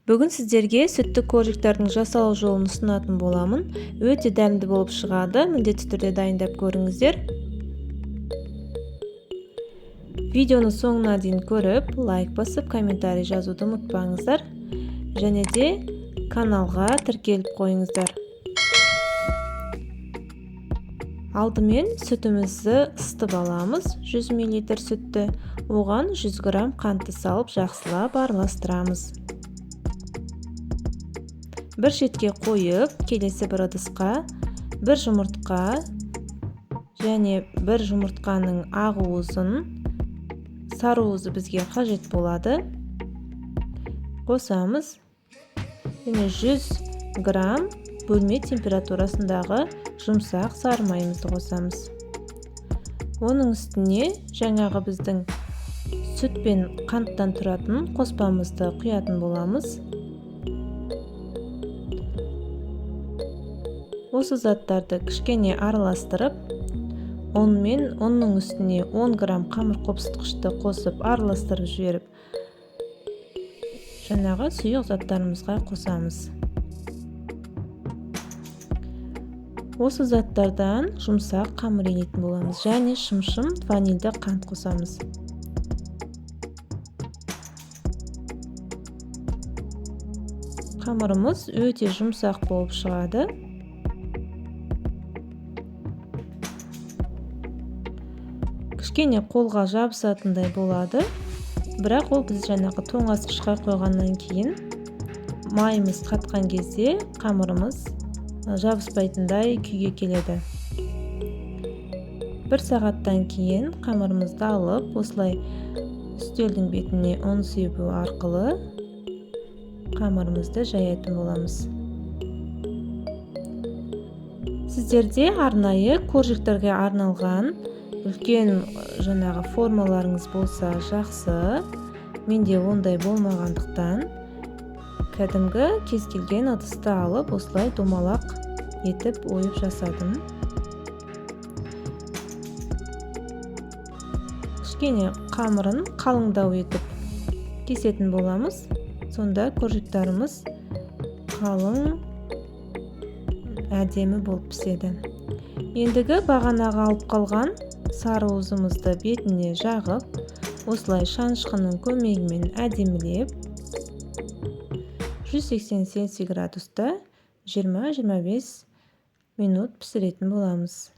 Бүгін сіздерге сүтті коржиктардың жасалу жолын ұсынатын боламын. Өте дәмді болып шығады. Міндетті түрде дайындап көріңіздер. Видеоны соңына дейін көріп, лайк басып, комментарий жазуды ұмытпаңыздар. Және де каналға тіркеліп қойыңыздар. Алдымен сүтімізді ысытып аламыз. 100 мл сүтті. Оған 100 грамм қантты салып, жақсылап араластырамыз. Бір шетке қойып, келесі бір ыдысқа бір жұмыртқа және бір жұмыртқаның ақ уызын, сары уызы бізге қажет болады, қосамыз. Және 100 грамм бөлме температурасындағы жұмсақ сары майымызды қосамыз. Оның үстіне жаңағы біздің сүт пен қанттан тұратын қоспамызды құятын боламыз. Осы заттарды кішкене араластырып, оның үстіне 10 грамм қамыр қопсытқышты қосып араластырып жіберіп, жаңағы сұйық заттарымызға қосамыз. Осы заттардан жұмсақ қамыр енетін боламыз. Және шым-шым ванильді қант қосамыз. Қамырымыз өте жұмсақ болып шығады. Кішкене қолға жабысатындай болады, бірақ ол біз жаңағы тоңазытқышқа қойғаннан кейін майымыз қатқан кезде қамырымыз жабыспайтындай күйге келеді. Бір сағаттан кейін қамырымызды алып, осылай үстелдің бетіне ұн себу арқылы қамырымызды жаятын боламыз. Сіздерде арнайы коржиктерге арналған үлкен жаңағы формаларыңыз болса жақсы. Менде ондай болмағандықтан кәдімгі кез келген ыдысты алып, осылай домалақ етіп ойып жасадым. Кішкене қамырын қалыңдау етіп кесетін боламыз. Сонда коржиктарымыз қалың, әдемі болып піседі. Ендігі бағанағы алып қалған сары уызымызды бетіне жағып, осылай шанышқының көмегімен әдемілеп, 180 градуста 20-25 минут пісіретін боламыз.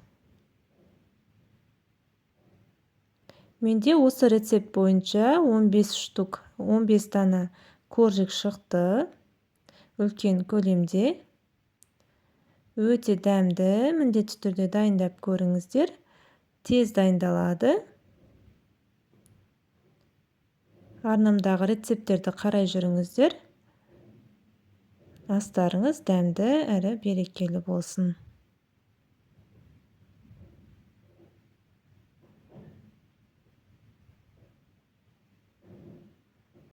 Менде осы рецепт бойынша 15 дана коржик шықты, үлкен көлемде. Өте дәмді, міндетті түрде дайындап көріңіздер. Тез дайындалады. Арнамдағы рецепттерді қарай жүріңіздер. Астарыңыз дәмді әрі берекелі болсын.